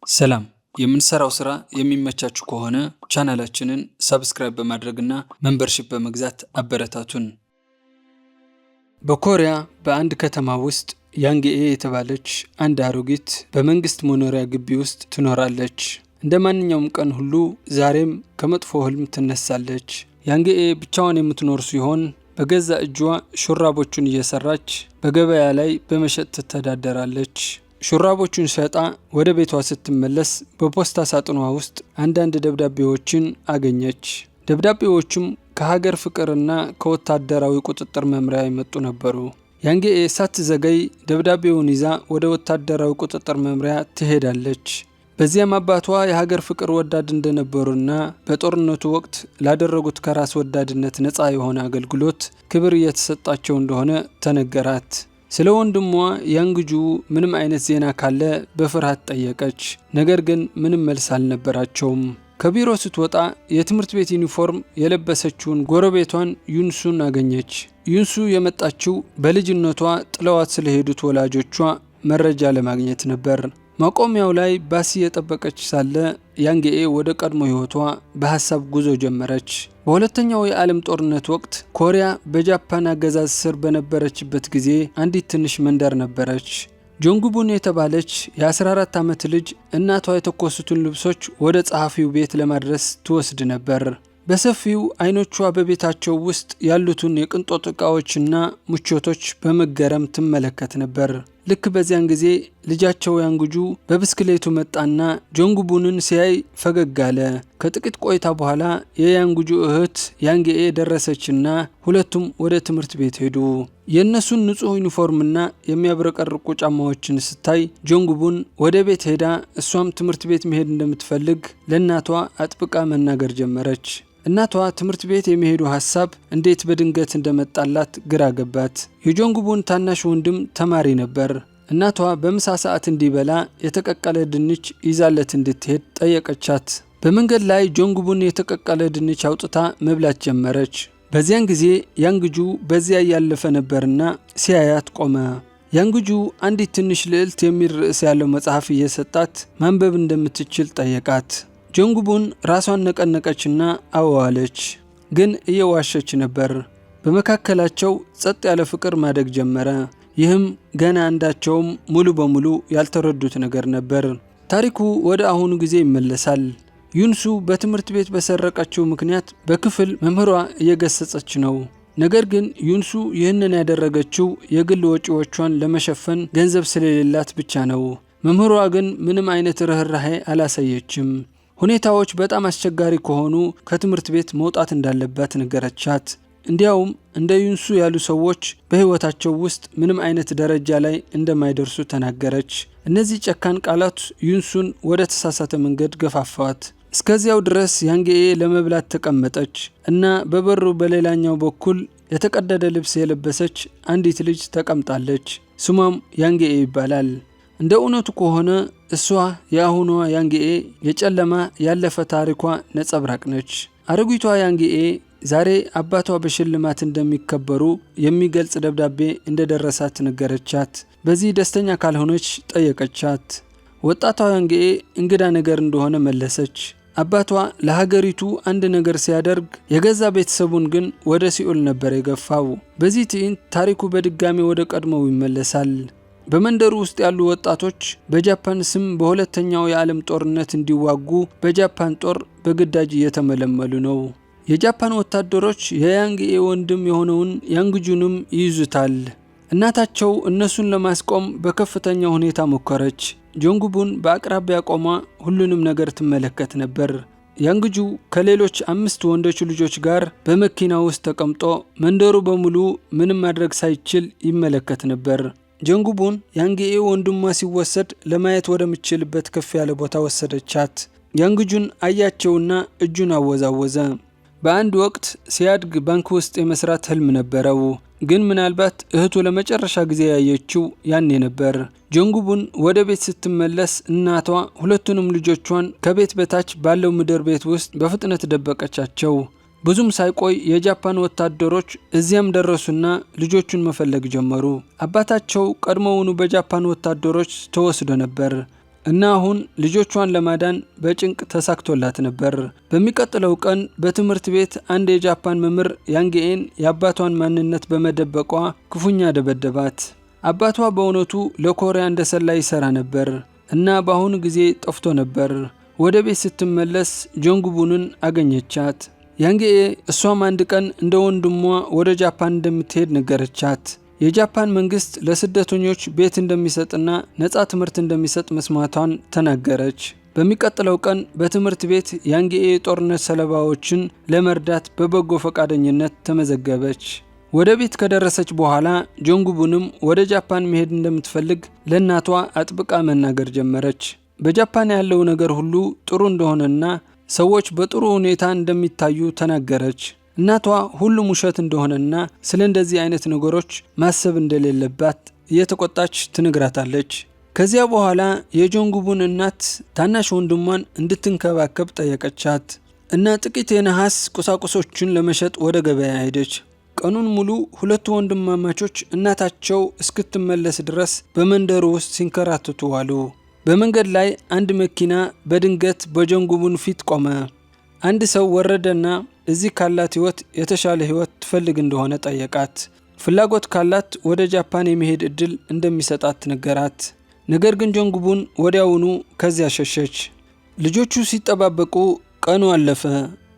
ሰላም የምንሰራው ስራ የሚመቻችሁ ከሆነ ቻናላችንን ሰብስክራይብ በማድረግና ሜምበርሺፕ በመግዛት አበረታቱን። በኮሪያ በአንድ ከተማ ውስጥ ያንግኤ የተባለች አንድ አሮጊት በመንግስት መኖሪያ ግቢ ውስጥ ትኖራለች። እንደማንኛውም ቀን ሁሉ ዛሬም ከመጥፎ ህልም ትነሳለች። ያንግኤ ብቻዋን የምትኖር ሲሆን በገዛ እጇ ሹራቦቹን እየሰራች በገበያ ላይ በመሸጥ ትተዳደራለች። ሹራቦቹን ሸጣ ወደ ቤቷ ስትመለስ በፖስታ ሳጥኗ ውስጥ አንዳንድ ደብዳቤዎችን አገኘች። ደብዳቤዎቹም ከሀገር ፍቅርና ከወታደራዊ ቁጥጥር መምሪያ የመጡ ነበሩ። ያንግኤ ሳትዘገይ ደብዳቤውን ይዛ ወደ ወታደራዊ ቁጥጥር መምሪያ ትሄዳለች። በዚያም አባቷ የሀገር ፍቅር ወዳድ እንደነበሩና በጦርነቱ ወቅት ላደረጉት ከራስ ወዳድነት ነፃ የሆነ አገልግሎት ክብር እየተሰጣቸው እንደሆነ ተነገራት። ስለ ወንድሟ ያንግጁ ምንም አይነት ዜና ካለ በፍርሃት ጠየቀች። ነገር ግን ምንም መልስ አልነበራቸውም። ከቢሮ ስትወጣ የትምህርት ቤት ዩኒፎርም የለበሰችውን ጎረቤቷን ዩንሱን አገኘች። ዩንሱ የመጣችው በልጅነቷ ጥለዋት ስለሄዱት ወላጆቿ መረጃ ለማግኘት ነበር። ማቆሚያው ላይ ባስ የጠበቀች ሳለ ያንግኤ ወደ ቀድሞ ህይወቷ በሐሳብ ጉዞ ጀመረች። በሁለተኛው የዓለም ጦርነት ወቅት ኮሪያ በጃፓን አገዛዝ ስር በነበረችበት ጊዜ አንዲት ትንሽ መንደር ነበረች። ጆንጉቡን የተባለች የ14 ዓመት ልጅ እናቷ የተኮሱትን ልብሶች ወደ ጸሐፊው ቤት ለማድረስ ትወስድ ነበር። በሰፊው አይኖቿ በቤታቸው ውስጥ ያሉትን የቅንጦት ዕቃዎችና ምቾቶች በመገረም ትመለከት ነበር። ልክ በዚያን ጊዜ ልጃቸው ያንግጁ በብስክሌቱ መጣና ጆንጉቡንን ሲያይ ፈገግ አለ። ከጥቂት ቆይታ በኋላ የያንግጁ እህት ያንግኤ ደረሰችና ሁለቱም ወደ ትምህርት ቤት ሄዱ። የእነሱን ንጹህ ዩኒፎርምና የሚያብረቀርቁ ጫማዎችን ስታይ ጆንጉቡን ወደ ቤት ሄዳ እሷም ትምህርት ቤት መሄድ እንደምትፈልግ ለእናቷ አጥብቃ መናገር ጀመረች። እናቷ ትምህርት ቤት የመሄዱ ሐሳብ እንዴት በድንገት እንደመጣላት ግራ ገባት። የጆንጉቡን ታናሽ ወንድም ተማሪ ነበር። እናቷ በምሳ ሰዓት እንዲበላ የተቀቀለ ድንች ይዛለት እንድትሄድ ጠየቀቻት። በመንገድ ላይ ጆንጉቡን የተቀቀለ ድንች አውጥታ መብላት ጀመረች። በዚያን ጊዜ ያንግጁ በዚያ ያለፈ ነበርና ሲያያት ቆመ። ያንግጁ አንዲት ትንሽ ልዕልት የሚል ርዕስ ያለው መጽሐፍ እየሰጣት ማንበብ እንደምትችል ጠየቃት። ጆንጉቡን ራሷን ነቀነቀችና አወዋለች፣ ግን እየዋሸች ነበር። በመካከላቸው ጸጥ ያለ ፍቅር ማደግ ጀመረ። ይህም ገና አንዳቸውም ሙሉ በሙሉ ያልተረዱት ነገር ነበር። ታሪኩ ወደ አሁኑ ጊዜ ይመለሳል። ዩንሱ በትምህርት ቤት በሰረቀችው ምክንያት በክፍል መምህሯ እየገሰጸች ነው። ነገር ግን ዩንሱ ይህንን ያደረገችው የግል ወጪዎቿን ለመሸፈን ገንዘብ ስለሌላት ብቻ ነው። መምህሯ ግን ምንም አይነት ርህራሄ አላሳየችም። ሁኔታዎች በጣም አስቸጋሪ ከሆኑ ከትምህርት ቤት መውጣት እንዳለባት ነገረቻት። እንዲያውም እንደ ዩንሱ ያሉ ሰዎች በህይወታቸው ውስጥ ምንም አይነት ደረጃ ላይ እንደማይደርሱ ተናገረች። እነዚህ ጨካን ቃላት ዩንሱን ወደ ተሳሳተ መንገድ ገፋፋት። እስከዚያው ድረስ ያንግኤ ለመብላት ተቀመጠች እና በበሩ በሌላኛው በኩል የተቀደደ ልብስ የለበሰች አንዲት ልጅ ተቀምጣለች። ስሟም ያንግኤ ይባላል። እንደ እውነቱ ከሆነ እሷ የአሁኗ ያንግኤ የጨለማ ያለፈ ታሪኳ ነጸብራቅ ነች። አሮጊቷ ያንግኤ ዛሬ አባቷ በሽልማት እንደሚከበሩ የሚገልጽ ደብዳቤ እንደደረሳት ነገረቻት። በዚህ ደስተኛ ካልሆነች ጠየቀቻት። ወጣቷ ያንግኤ እንግዳ ነገር እንደሆነ መለሰች። አባቷ ለሀገሪቱ አንድ ነገር ሲያደርግ የገዛ ቤተሰቡን ግን ወደ ሲኦል ነበር የገፋው። በዚህ ትዕይንት ታሪኩ በድጋሚ ወደ ቀድሞው ይመለሳል። በመንደሩ ውስጥ ያሉ ወጣቶች በጃፓን ስም በሁለተኛው የዓለም ጦርነት እንዲዋጉ በጃፓን ጦር በግዳጅ እየተመለመሉ ነው። የጃፓን ወታደሮች የያንግኤ ወንድም የሆነውን ያንግጁንም ይይዙታል። እናታቸው እነሱን ለማስቆም በከፍተኛ ሁኔታ ሞከረች። ጆንጉቡን በአቅራቢያ ቆማ ሁሉንም ነገር ትመለከት ነበር። ያንግጁ ከሌሎች 5 ወንዶች ልጆች ጋር በመኪና ውስጥ ተቀምጦ መንደሩ በሙሉ ምንም ማድረግ ሳይችል ይመለከት ነበር። ጆንጉቡን ያንግኤ ወንድሟ ሲወሰድ ለማየት ወደምትችልበት ከፍ ያለ ቦታ ወሰደቻት። ያንግጁን አያቸውና እጁን አወዛወዘ። በአንድ ወቅት ሲያድግ ባንክ ውስጥ የመስራት ህልም ነበረው፣ ግን ምናልባት እህቱ ለመጨረሻ ጊዜ ያየችው ያኔ ነበር። ጆንጉቡን ወደ ቤት ስትመለስ እናቷ ሁለቱንም ልጆቿን ከቤት በታች ባለው ምድር ቤት ውስጥ በፍጥነት ደበቀቻቸው። ብዙም ሳይቆይ የጃፓን ወታደሮች እዚያም ደረሱና ልጆቹን መፈለግ ጀመሩ። አባታቸው ቀድሞውኑ በጃፓን ወታደሮች ተወስዶ ነበር። እና አሁን ልጆቿን ለማዳን በጭንቅ ተሳክቶላት ነበር። በሚቀጥለው ቀን በትምህርት ቤት አንድ የጃፓን መምህር ያንጌኤን የአባቷን ማንነት በመደበቋ ክፉኛ ደበደባት። አባቷ በእውነቱ ለኮሪያ እንደ ሰላይ ይሰራ ነበር እና በአሁኑ ጊዜ ጠፍቶ ነበር። ወደ ቤት ስትመለስ ጆንግቡንን አገኘቻት። ያንጌኤ እሷም አንድ ቀን እንደ ወንድሟ ወደ ጃፓን እንደምትሄድ ነገረቻት። የጃፓን መንግስት ለስደተኞች ቤት እንደሚሰጥና ነፃ ትምህርት እንደሚሰጥ መስማቷን ተናገረች። በሚቀጥለው ቀን በትምህርት ቤት ያንጌኤ የጦርነት ሰለባዎችን ለመርዳት በበጎ ፈቃደኝነት ተመዘገበች። ወደ ቤት ከደረሰች በኋላ ጆንግቡንም ወደ ጃፓን መሄድ እንደምትፈልግ ለእናቷ አጥብቃ መናገር ጀመረች። በጃፓን ያለው ነገር ሁሉ ጥሩ እንደሆነና ሰዎች በጥሩ ሁኔታ እንደሚታዩ ተናገረች። እናቷ ሁሉም ውሸት እንደሆነና ስለ እንደዚህ አይነት ነገሮች ማሰብ እንደሌለባት እየተቆጣች ትነግራታለች። ከዚያ በኋላ የጆንግቡን እናት ታናሽ ወንድሟን እንድትንከባከብ ጠየቀቻት እና ጥቂት የነሐስ ቁሳቁሶችን ለመሸጥ ወደ ገበያ ሄደች። ቀኑን ሙሉ ሁለቱ ወንድማማቾች እናታቸው እስክትመለስ ድረስ በመንደሩ ውስጥ ሲንከራተቱ ዋሉ። በመንገድ ላይ አንድ መኪና በድንገት በጆንግቡን ፊት ቆመ። አንድ ሰው ወረደና እዚህ ካላት ህይወት የተሻለ ህይወት ትፈልግ እንደሆነ ጠየቃት። ፍላጎት ካላት ወደ ጃፓን የመሄድ እድል እንደሚሰጣት ነገራት። ነገር ግን ጆንግቡን ወዲያውኑ ከዚያ ሸሸች። ልጆቹ ሲጠባበቁ ቀኑ አለፈ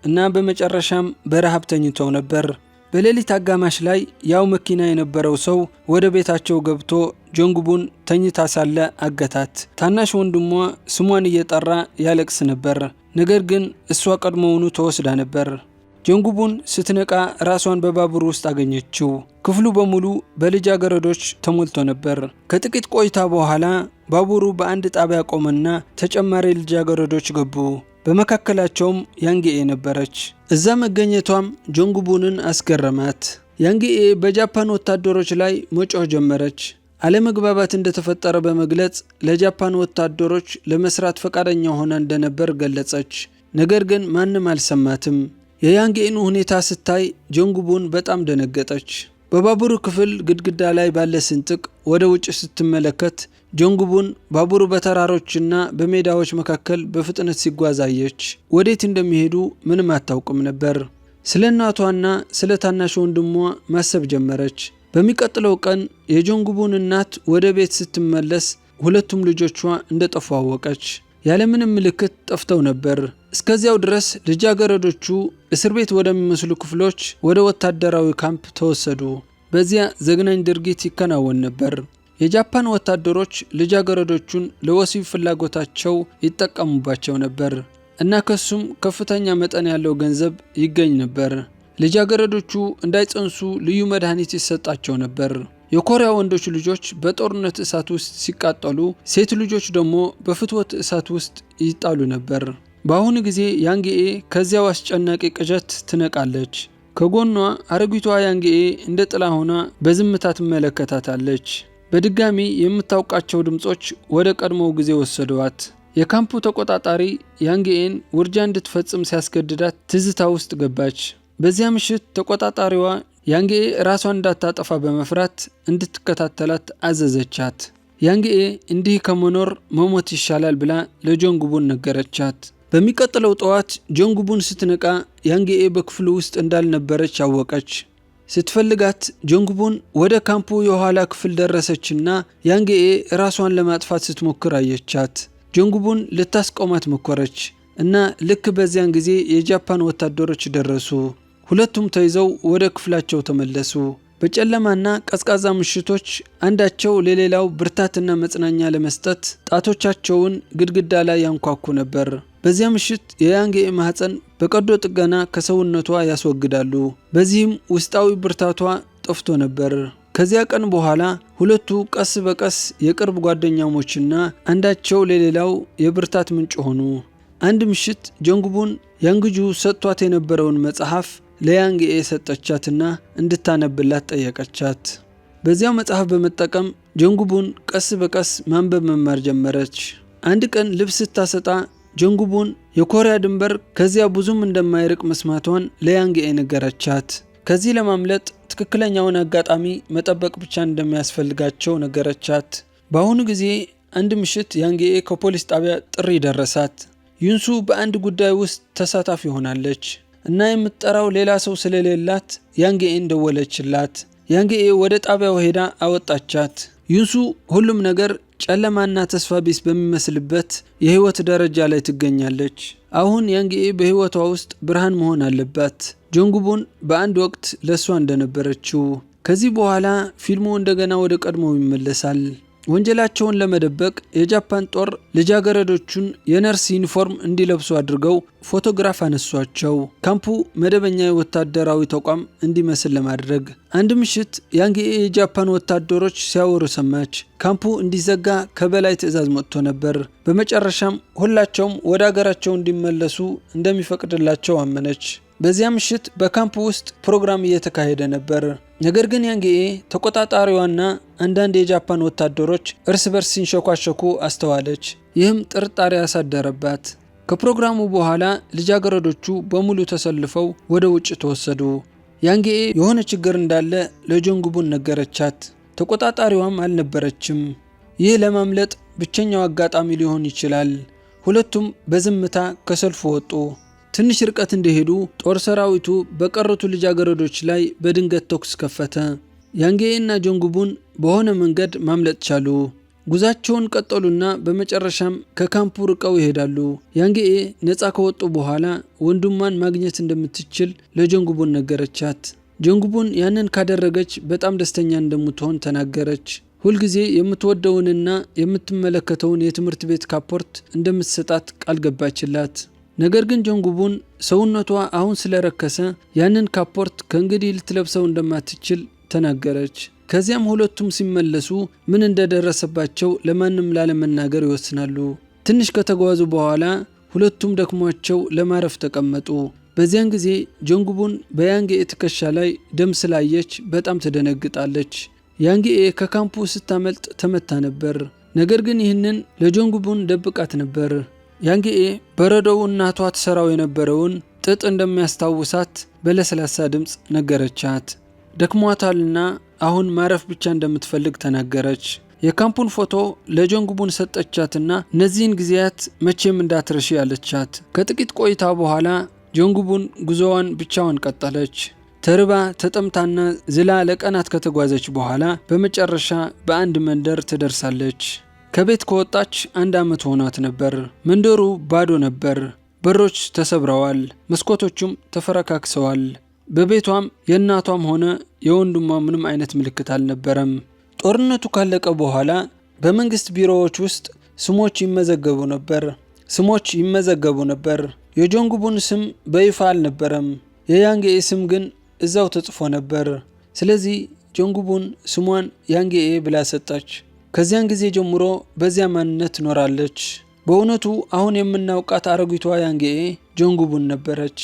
እና በመጨረሻም በረሃብ ተኝተው ነበር። በሌሊት አጋማሽ ላይ ያው መኪና የነበረው ሰው ወደ ቤታቸው ገብቶ ጆንግቡን ተኝታ ሳለ አገታት። ታናሽ ወንድሟ ስሟን እየጠራ ያለቅስ ነበር። ነገር ግን እሷ ቀድሞውኑ ተወስዳ ነበር። ጆንግቡን ስትነቃ ራሷን በባቡር ውስጥ አገኘችው። ክፍሉ በሙሉ በልጃገረዶች ተሞልቶ ነበር። ከጥቂት ቆይታ በኋላ ባቡሩ በአንድ ጣቢያ ቆመና ተጨማሪ ልጃገረዶች ገቡ። በመካከላቸውም ያንጌኤ ነበረች። እዛ መገኘቷም ጆንግቡንን አስገረማት። ያንጌኤ በጃፓን ወታደሮች ላይ መጮህ ጀመረች። አለመግባባት እንደተፈጠረ በመግለጽ ለጃፓን ወታደሮች ለመስራት ፈቃደኛ ሆና እንደነበር ገለጸች። ነገር ግን ማንም አልሰማትም። የያንጌኤን ሁኔታ ስታይ ጆንግቡን በጣም ደነገጠች። በባቡሩ ክፍል ግድግዳ ላይ ባለ ስንጥቅ ወደ ውጭ ስትመለከት ጆንግቡን ባቡሩ በተራሮችና በሜዳዎች መካከል በፍጥነት ሲጓዝ አየች። ወዴት እንደሚሄዱ ምንም አታውቅም ነበር። ስለ እናቷና ስለ ታናሽ ወንድሟ ማሰብ ጀመረች። በሚቀጥለው ቀን የጆንግቡን እናት ወደ ቤት ስትመለስ ሁለቱም ልጆቿ እንደጠፉ አወቀች። ያለምንም ምልክት ጠፍተው ነበር። እስከዚያው ድረስ ልጃገረዶቹ እስር ቤት ወደሚመስሉ ክፍሎች ወደ ወታደራዊ ካምፕ ተወሰዱ። በዚያ ዘግናኝ ድርጊት ይከናወን ነበር። የጃፓን ወታደሮች ልጃገረዶቹን ለወሲብ ፍላጎታቸው ይጠቀሙባቸው ነበር እና ከሱም ከፍተኛ መጠን ያለው ገንዘብ ይገኝ ነበር። ልጃገረዶቹ እንዳይጸንሱ ልዩ መድኃኒት ይሰጣቸው ነበር። የኮሪያ ወንዶች ልጆች በጦርነት እሳት ውስጥ ሲቃጠሉ፣ ሴት ልጆች ደግሞ በፍትወት እሳት ውስጥ ይጣሉ ነበር። በአሁኑ ጊዜ ያንጌኤ ከዚያው አስጨናቂ ቅዠት ትነቃለች። ከጎኗ አረጊቷ ያንጌኤ እንደ ጥላ ሆና በዝምታ ትመለከታታለች። በድጋሚ የምታውቃቸው ድምጾች ወደ ቀድሞው ጊዜ ወሰደዋት። የካምፑ ተቆጣጣሪ ያንጌኤን ውርጃ እንድትፈጽም ሲያስገድዳት ትዝታ ውስጥ ገባች። በዚያ ምሽት ተቆጣጣሪዋ ያንጌኤ ራሷን እንዳታጠፋ በመፍራት እንድትከታተላት አዘዘቻት። ያንጌኤ እንዲህ ከመኖር መሞት ይሻላል ብላ ለጆንግቡን ነገረቻት። በሚቀጥለው ጠዋት ጆንግቡን ስትነቃ ያንጌኤ በክፍሉ ውስጥ እንዳልነበረች አወቀች። ስትፈልጋት ጆንግቡን ወደ ካምፑ የኋላ ክፍል ደረሰችና ያንጌኤ ራሷን ለማጥፋት ስትሞክር አየቻት። ጆንግቡን ልታስቆማት ሞከረች እና ልክ በዚያን ጊዜ የጃፓን ወታደሮች ደረሱ። ሁለቱም ተይዘው ወደ ክፍላቸው ተመለሱ። በጨለማና ቀዝቃዛ ምሽቶች አንዳቸው ለሌላው ብርታትና መጽናኛ ለመስጠት ጣቶቻቸውን ግድግዳ ላይ ያንኳኩ ነበር። በዚያ ምሽት የያንጌኤ ማህፀን በቀዶ ጥገና ከሰውነቷ ያስወግዳሉ። በዚህም ውስጣዊ ብርታቷ ጠፍቶ ነበር። ከዚያ ቀን በኋላ ሁለቱ ቀስ በቀስ የቅርብ ጓደኛሞችና አንዳቸው ለሌላው የብርታት ምንጭ ሆኑ። አንድ ምሽት ጆንግቡን ያንግጁ ሰጥቷት የነበረውን መጽሐፍ ለያንጌኤ ሰጠቻትና እንድታነብላት ጠየቀቻት። በዚያው መጽሐፍ በመጠቀም ጆንግቡን ቀስ በቀስ ማንበብ መማር ጀመረች። አንድ ቀን ልብስ ስታሰጣ ጆንግቡን የኮሪያ ድንበር ከዚያ ብዙም እንደማይርቅ መስማቷን ለያንጌኤ ነገረቻት። ከዚህ ለማምለጥ ትክክለኛውን አጋጣሚ መጠበቅ ብቻ እንደሚያስፈልጋቸው ነገረቻት። በአሁኑ ጊዜ አንድ ምሽት ያንጌኤ ከፖሊስ ጣቢያ ጥሪ ደረሳት። ዩንሱ በአንድ ጉዳይ ውስጥ ተሳታፊ ሆናለች እና የምትጠራው ሌላ ሰው ስለሌላት ያንጌኤን ደወለችላት። ያንጌኤ ወደ ጣቢያው ሄዳ አወጣቻት። ዩንሱ ሁሉም ነገር ጨለማና ተስፋ ቢስ በሚመስልበት የህይወት ደረጃ ላይ ትገኛለች። አሁን ያንጌኤ በህይወቷ ውስጥ ብርሃን መሆን አለባት፣ ጆንጉቡን በአንድ ወቅት ለሷ እንደነበረችው። ከዚህ በኋላ ፊልሙ እንደገና ወደ ቀድሞው ይመለሳል። ወንጀላቸውን ለመደበቅ የጃፓን ጦር ልጃገረዶቹን የነርስ ዩኒፎርም እንዲለብሱ አድርገው ፎቶግራፍ አነሷቸው፣ ካምፑ መደበኛ የወታደራዊ ተቋም እንዲመስል ለማድረግ። አንድ ምሽት ያንጌኤ የጃፓን ወታደሮች ሲያወሩ ሰማች። ካምፑ እንዲዘጋ ከበላይ ትዕዛዝ መጥቶ ነበር። በመጨረሻም ሁላቸውም ወደ አገራቸው እንዲመለሱ እንደሚፈቅድላቸው አመነች። በዚያ ምሽት በካምፑ ውስጥ ፕሮግራም እየተካሄደ ነበር። ነገር ግን ያንጌኤ ተቆጣጣሪዋና አንዳንድ የጃፓን ወታደሮች እርስ በርስ ሲንሸኳሸኩ አስተዋለች። ይህም ጥርጣሬ ያሳደረባት። ከፕሮግራሙ በኋላ ልጃገረዶቹ በሙሉ ተሰልፈው ወደ ውጭ ተወሰዱ። ያንጌኤ የሆነ ችግር እንዳለ ለጆንጉቡን ነገረቻት። ተቆጣጣሪዋም አልነበረችም። ይህ ለማምለጥ ብቸኛው አጋጣሚ ሊሆን ይችላል። ሁለቱም በዝምታ ከሰልፉ ወጡ። ትንሽ ርቀት እንደሄዱ ጦር ሰራዊቱ በቀሩት ልጃገረዶች ላይ በድንገት ተኩስ ከፈተ። ያንጌኤ እና ጆንጉቡን በሆነ መንገድ ማምለጥ ቻሉ። ጉዛቸውን ቀጠሉና በመጨረሻም ከካምፑ ርቀው ይሄዳሉ። ያንጌኤ ነፃ ከወጡ በኋላ ወንድሟን ማግኘት እንደምትችል ለጆንጉቡን ነገረቻት። ጆንጉቡን ያንን ካደረገች በጣም ደስተኛ እንደምትሆን ተናገረች። ሁልጊዜ የምትወደውንና የምትመለከተውን የትምህርት ቤት ካፖርት እንደምትሰጣት ቃል ገባችላት። ነገር ግን ጆንጉቡን ሰውነቷ አሁን ስለረከሰ ያንን ካፖርት ከእንግዲህ ልትለብሰው እንደማትችል ተናገረች። ከዚያም ሁለቱም ሲመለሱ ምን እንደደረሰባቸው ለማንም ላለመናገር ይወስናሉ። ትንሽ ከተጓዙ በኋላ ሁለቱም ደክሟቸው ለማረፍ ተቀመጡ። በዚያን ጊዜ ጆንጉቡን በያንጌኤ ትከሻ ላይ ደም ስላየች በጣም ትደነግጣለች። ያንጌኤ ከካምፑ ስታመልጥ ተመታ ነበር። ነገር ግን ይህንን ለጆንጉቡን ደብቃት ነበር። ያንጌኤ በረዶው እናቷ ትሰራው የነበረውን ጥጥ እንደሚያስታውሳት በለስላሳ ድምፅ ነገረቻት። ደክሟታልና አሁን ማረፍ ብቻ እንደምትፈልግ ተናገረች። የካምፑን ፎቶ ለጆንጉቡን ሰጠቻትና እነዚህን ጊዜያት መቼም እንዳትረሺ ያለቻት። ከጥቂት ቆይታ በኋላ ጆንጉቡን ጉዞዋን ብቻዋን ቀጠለች። ተርባ ተጠምታና ዝላ ለቀናት ከተጓዘች በኋላ በመጨረሻ በአንድ መንደር ትደርሳለች። ከቤት ከወጣች 1 ዓመት ሆኗት ነበር። መንደሩ ባዶ ነበር። በሮች ተሰብረዋል፣ መስኮቶቹም ተፈረካክሰዋል። በቤቷም የእናቷም ሆነ የወንድሟ ምንም አይነት ምልክት አልነበረም። ጦርነቱ ካለቀ በኋላ በመንግስት ቢሮዎች ውስጥ ስሞች ይመዘገቡ ነበር። የጆንጉቡን ስም በይፋ አልነበረም። የያንጌኤ ስም ግን እዛው ተጽፎ ነበር። ስለዚህ ጆንጉቡን ስሟን ያንጌኤ ብላ ሰጣች። ከዚያን ጊዜ ጀምሮ በዚያ ማንነት ኖራለች። በእውነቱ አሁን የምናውቃት አሮጊቷ ያንጌኤ ጆንጉቡን ነበረች።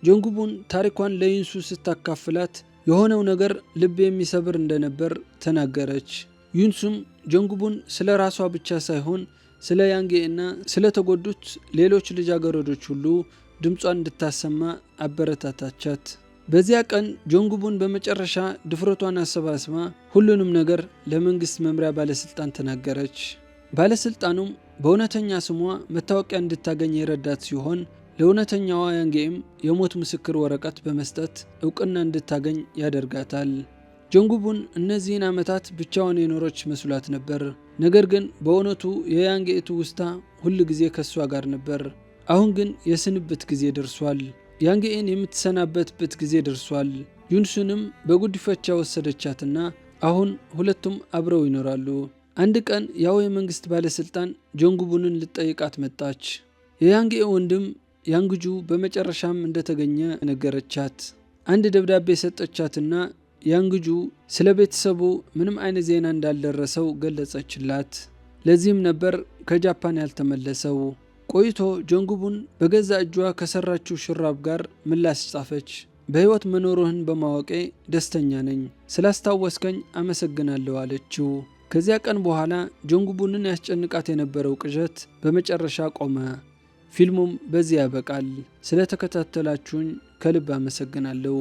ጆንጉቡን ታሪኳን ለዩንሱ ስታካፍላት የሆነው ነገር ልብ የሚሰብር እንደነበር ተናገረች። ዩንሱም ጆንጉቡን ስለ ራሷ ብቻ ሳይሆን ስለ ያንጌኤና ስለ ተጎዱት ሌሎች ልጃገረዶች ሁሉ ድምጿን እንድታሰማ አበረታታቻት። በዚያ ቀን ጆንጉቡን በመጨረሻ ድፍረቷን አሰባስባ ሁሉንም ነገር ለመንግስት መምሪያ ባለስልጣን ተናገረች። ባለስልጣኑም በእውነተኛ ስሟ መታወቂያ እንድታገኝ የረዳት ሲሆን ለእውነተኛዋ ያንጌኤም የሞት ምስክር ወረቀት በመስጠት እውቅና እንድታገኝ ያደርጋታል። ጆንጉቡን እነዚህን ዓመታት ብቻዋን የኖረች መስሏት ነበር። ነገር ግን በእውነቱ የያንጌኤ ትውስታ ሁል ጊዜ ከሷ ጋር ነበር። አሁን ግን የስንብት ጊዜ ደርሷል። ያንጌኤን የምትሰናበትበት ጊዜ ደርሷል። ዩንሱንም በጉዲፈቻ ወሰደቻትና አሁን ሁለቱም አብረው ይኖራሉ። አንድ ቀን ያው የመንግስት ባለስልጣን ጆንጉቡንን ልጠይቃት መጣች። የያንጌኤ ወንድም ያንግጁ በመጨረሻም እንደተገኘ ነገረቻት። አንድ ደብዳቤ ሰጠቻትና ያንግጁ ስለ ቤተሰቡ ምንም አይነት ዜና እንዳልደረሰው ገለጸችላት። ለዚህም ነበር ከጃፓን ያልተመለሰው። ቆይቶ ጆንጉቡን በገዛ እጇ ከሰራችው ሹራብ ጋር ምላሽ ጻፈች። በህይወት መኖርህን በማወቄ ደስተኛ ነኝ፣ ስላስታወስከኝ አመሰግናለሁ አለችው። ከዚያ ቀን በኋላ ጆንጉቡንን ያስጨንቃት የነበረው ቅዠት በመጨረሻ ቆመ። ፊልሙም በዚህ ያበቃል። ስለተከታተላችሁኝ ከልብ አመሰግናለሁ።